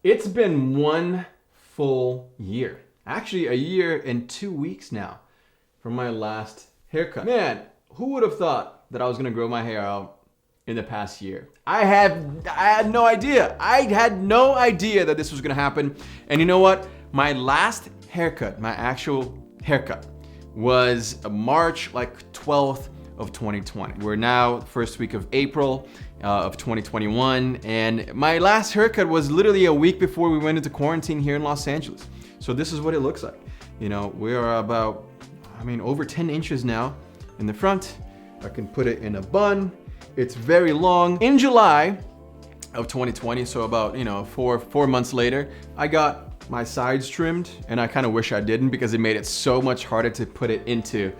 It's been 1 full year. Actually, a year and 2 weeks now from my last haircut. Man, who would have thought that I was gonna grow my hair out in the past year? I had no idea. I had no idea that this was gonna happen. And you know what? My last haircut, my actual haircut, was March 12th of 2020. We're now first week of April of 2021, and my last haircut was literally a week before we went into quarantine here in Los Angeles. So this is what it looks like. You know, we are about, over 10 inches now in the front. I can put it in a bun. It's very long. In July of 2020, so about, four months later, I got my sides trimmed, and I kind of wish I didn't because it made it so much harder to put it into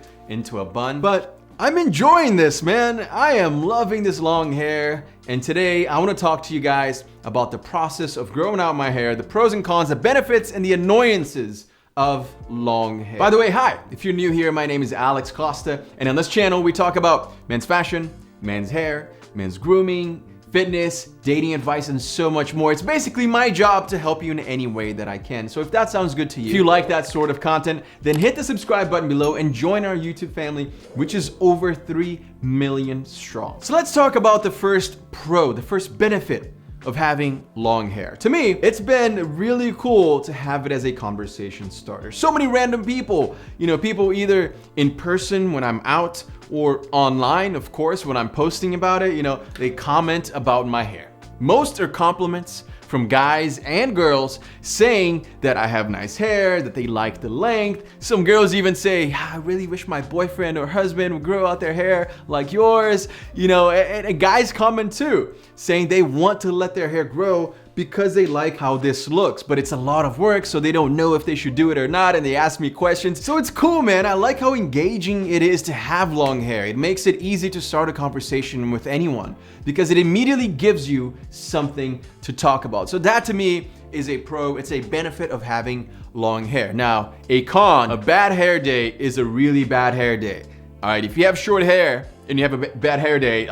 a bun. But I'm enjoying this, man. I am loving this long hair. And today I want to talk to you guys about the process of growing out my hair, the pros and cons, the benefits and the annoyances of long hair. By the way, hi. If you're new here, my name is Alex Costa, and on this channel we talk about men's fashion, men's hair, men's grooming, fitness, dating advice, and so much more. It's basically my job to help you in any way that I can. So if that sounds good to you, if you like that sort of content, then hit the subscribe button below and join our YouTube family, which is over 3 million strong. So let's talk about the first pro, the first benefit of having long hair. To me, it's been really cool to have it as a conversation starter. So many random people, people either in person when I'm out or online, of course, when I'm posting about it, they comment about my hair. Most are compliments from guys and girls saying that I have nice hair, that they like the length. Some girls even say, I really wish my boyfriend or husband would grow out their hair like yours. And guys comment too, saying they want to let their hair grow because they like how this looks, but it's a lot of work, so they don't know if they should do it or not, and they ask me questions. So it's cool, man. I like how engaging it is to have long hair. It makes it easy to start a conversation with anyone because it immediately gives you something to talk about. So that to me is a pro. It's a benefit of having long hair. Now, a con, a bad hair day is a really bad hair day. All right, if you have short hair and you have a bad hair day,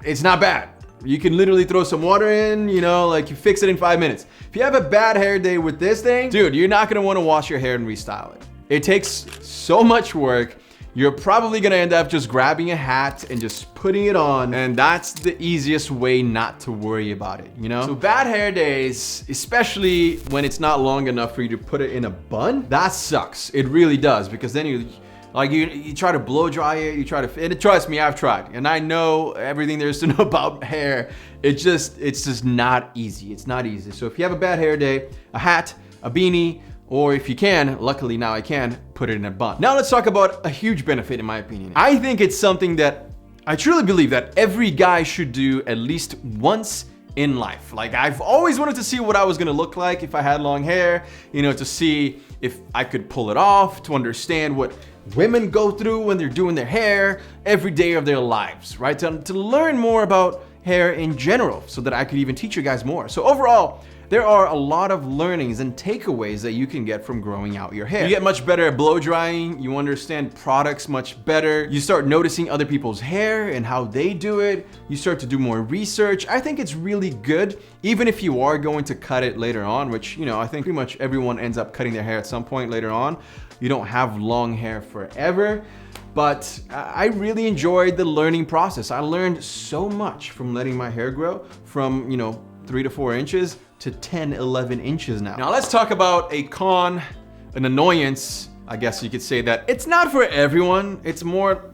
it's not bad. You can literally throw some water in, you fix it in 5 minutes. If you have a bad hair day with this thing, dude, you're not gonna wanna wash your hair and restyle it. It takes so much work. You're probably gonna end up just grabbing a hat and just putting it on, and that's the easiest way not to worry about it, So bad hair days, especially when it's not long enough for you to put it in a bun, that sucks. It really does, because then you try to blow dry it, and trust me, I've tried, and I know everything there is to know about hair. It's just not easy. It's not easy. So if you have a bad hair day, a hat, a beanie, or if you can, luckily now I can, put it in a bun. Now let's talk about a huge benefit in my opinion. I think it's something that I truly believe that every guy should do at least once in life. I've always wanted to see what I was gonna look like if I had long hair, to see if I could pull it off, to understand what women go through when they're doing their hair every day of their lives, right? To learn more about hair in general so that I could even teach you guys more. So overall, there are a lot of learnings and takeaways that you can get from growing out your hair. You get much better at blow drying, you understand products much better, you start noticing other people's hair and how they do it, you start to do more research. I think it's really good, even if you are going to cut it later on, which, I think pretty much everyone ends up cutting their hair at some point later on. You don't have long hair forever. But I really enjoyed the learning process. I learned so much from letting my hair grow from, 3 to 4 inches to 10, 11 inches now. Now let's talk about a con, an annoyance, I guess you could say that. It's not for everyone. It's more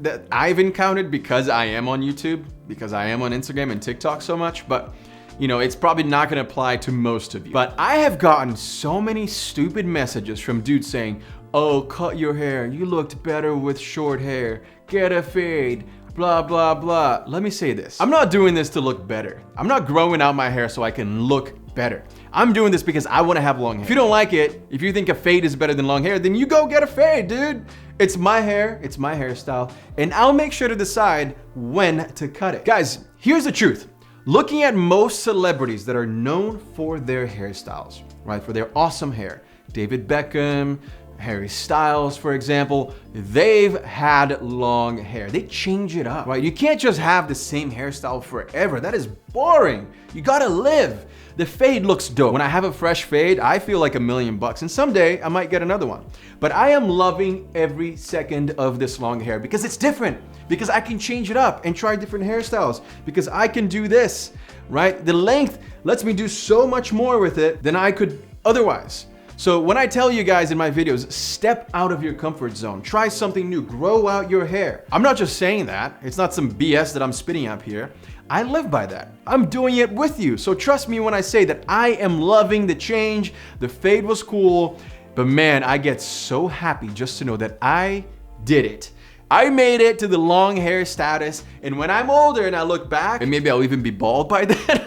that I've encountered because I am on YouTube, because I am on Instagram and TikTok so much, but it's probably not gonna apply to most of you. But I have gotten so many stupid messages from dudes saying, oh, cut your hair, you looked better with short hair, get a fade, blah, blah, blah. Let me say this. I'm not doing this to look better. I'm not growing out my hair so I can look better. I'm doing this because I want to have long hair. If you don't like it, if you think a fade is better than long hair, then you go get a fade, dude. It's my hair, it's my hairstyle, and I'll make sure to decide when to cut it. Guys, here's the truth. Looking at most celebrities that are known for their hairstyles, right? For their awesome hair. David Beckham, Harry Styles, for example, they've had long hair. They change it up, right? You can't just have the same hairstyle forever. That is boring. You gotta live. The fade looks dope. When I have a fresh fade, I feel like $1,000,000, and someday I might get another one. But I am loving every second of this long hair because it's different, because I can change it up and try different hairstyles, because I can do this, right? The length lets me do so much more with it than I could otherwise. So when I tell you guys in my videos, step out of your comfort zone, try something new, grow out your hair. I'm not just saying that. It's not some BS that I'm spitting up here. I live by that. I'm doing it with you. So trust me when I say that I am loving the change. The fade was cool, but man, I get so happy just to know that I did it. I made it to the long hair status, and when I'm older and I look back, and maybe I'll even be bald by then,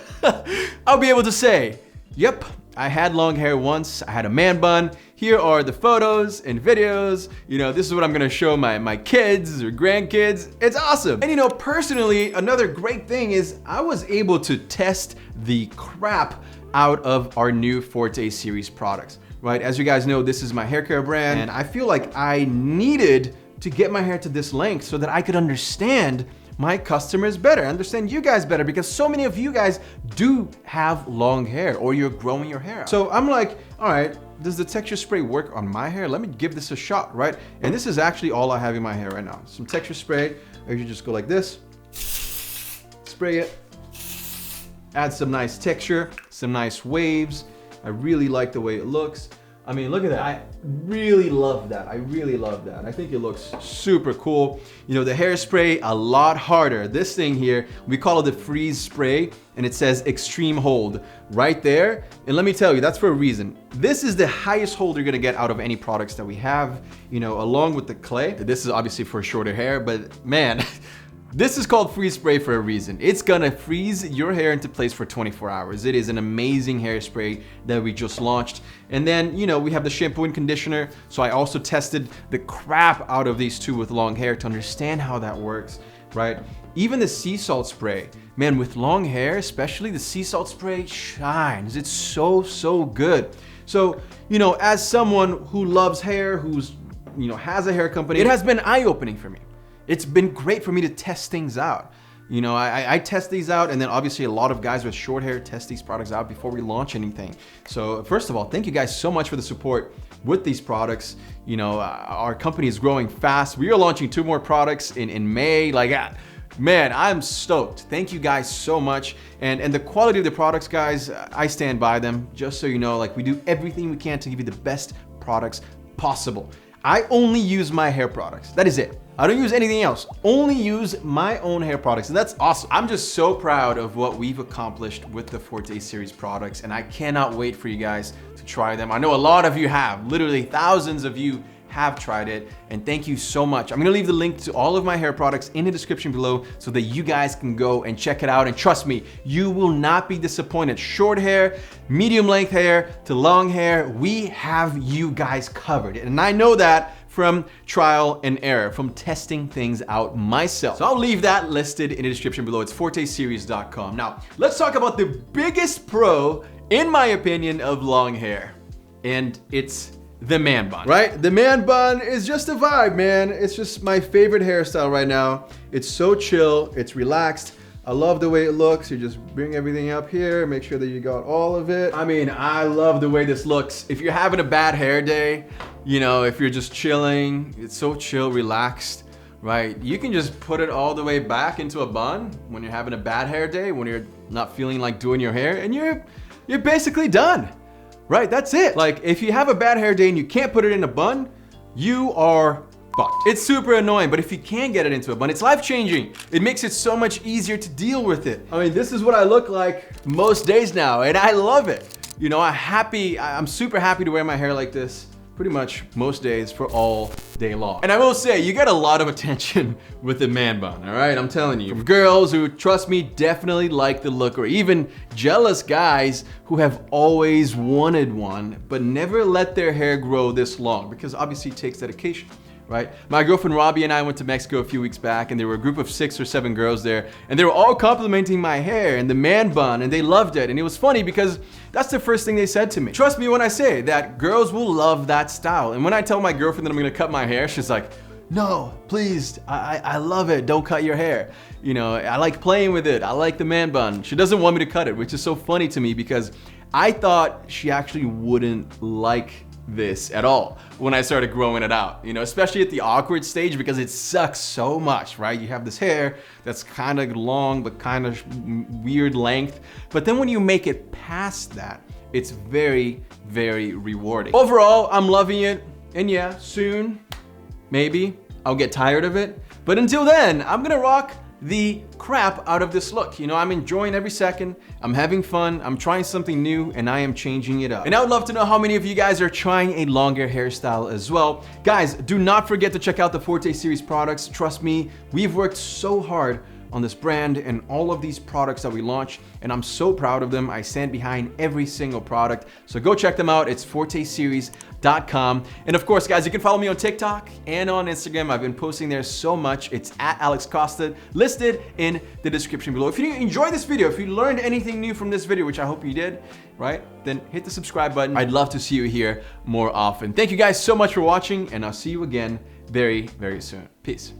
I'll be able to say, yep, I had long hair once, I had a man bun. Here are the photos and videos. You know, this is what I'm gonna show my kids or grandkids. It's awesome. And you know, personally, another great thing is I was able to test the crap out of our new Forte series products, right? As you guys know, this is my hair care brand, and I feel like I needed to get my hair to this length so that I could understand my customers better, understand you guys better, because so many of you guys do have long hair or you're growing your hair out. So I'm like, all right, does the texture spray work on my hair? Let me give this a shot, right? And this is actually all I have in my hair right now. Some texture spray, or you just go like this, spray it, add some nice texture, some nice waves. I really like the way it looks. I mean, look at that. I really love that. I really love that. I think it looks super cool. You know, the hairspray, a lot harder. This thing here, we call it the freeze spray, and it says extreme hold right there. And let me tell you, that's for a reason. This is the highest hold you're gonna get out of any products that we have, you know, along with the clay. This is obviously for shorter hair, but man, this is called freeze spray for a reason. It's gonna freeze your hair into place for 24 hours. It is an amazing hairspray that we just launched. And then, you know, we have the shampoo and conditioner. So I also tested the crap out of these two with long hair to understand how that works, right? Even the sea salt spray, man, with long hair, especially the sea salt spray shines. It's so, so good. So, you know, as someone who loves hair, who's, you know, has a hair company, it has been eye-opening for me. It's been great for me to test things out. You know, I test these out, and then obviously a lot of guys with short hair test these products out before we launch anything. So first of all, thank you guys so much for the support with these products. You know, our company is growing fast. We are launching 2 more products in May. Like, man, I'm stoked. Thank you guys so much. And the quality of the products, guys, I stand by them. Just so you know, like, we do everything we can to give you the best products possible. I only use my hair products. That is it. I don't use anything else. Only use my own hair products, and that's awesome. I'm just so proud of what we've accomplished with the Forte series products, and I cannot wait for you guys to try them. I know a lot of you have, literally thousands of you have tried it, and thank you so much. I'm gonna leave the link to all of my hair products in the description below so that you guys can go and check it out, and trust me, you will not be disappointed. Short hair, medium length hair to long hair, we have you guys covered. And I know that from trial and error, from testing things out myself. So I'll leave that listed in the description below. It's forteseries.com. Now, let's talk about the biggest pro, in my opinion, of long hair. And it's the man bun, right? The man bun is just a vibe, man. It's just my favorite hairstyle right now. It's so chill, it's relaxed. I love the way it looks. You just bring everything up here, make sure that you got all of it. I mean, I love the way this looks. If you're having a bad hair day, you know, if you're just chilling, it's so chill, relaxed, right? You can just put it all the way back into a bun when you're having a bad hair day, when you're not feeling like doing your hair, and you're basically done, right? That's it. Like, if you have a bad hair day and you can't put it in a bun, you are fucked. It's super annoying, but if you can get it into a bun, it's life-changing. It makes it so much easier to deal with it. I mean, this is what I look like most days now, and I love it. You know, I'm super happy to wear my hair like this pretty much most days for all day long. And I will say, you get a lot of attention with the man bun, all right? I'm telling you. From girls who, trust me, definitely like the look, or even jealous guys who have always wanted one, but never let their hair grow this long, because obviously it takes dedication. Right? My girlfriend Robbie and I went to Mexico a few weeks back, and there were a group of 6 or 7 girls there, and they were all complimenting my hair and the man bun, and they loved it. And it was funny because that's the first thing they said to me. Trust me when I say that girls will love that style. And when I tell my girlfriend that I'm gonna cut my hair, she's like, no, please, I love it. Don't cut your hair. You know, I like playing with it. I like the man bun. She doesn't want me to cut it, which is so funny to me because I thought she actually wouldn't like this at all when I started growing it out, you know, especially at the awkward stage because it sucks so much, right? You have this hair that's kind of long but kind of weird length, but then when you make it past that, it's very, very rewarding. Overall, I'm loving it, and yeah, soon, maybe, I'll get tired of it, but until then, I'm gonna rock the crap out of this look. You know, I'm enjoying every second, I'm having fun, I'm trying something new, and I am changing it up. And I would love to know how many of you guys are trying a longer hairstyle as well. Guys, do not forget to check out the Forte series products. Trust me, we've worked so hard on this brand and all of these products that we launch, and I'm so proud of them. I stand behind every single product. So go check them out. It's forteseries.com. And of course, guys, you can follow me on TikTok and on Instagram. I've been posting there so much. It's at Alex Costa, listed in the description below. If you enjoyed this video, if you learned anything new from this video, which I hope you did, right? Then hit the subscribe button. I'd love to see you here more often. Thank you guys so much for watching, and I'll see you again very, very soon. Peace.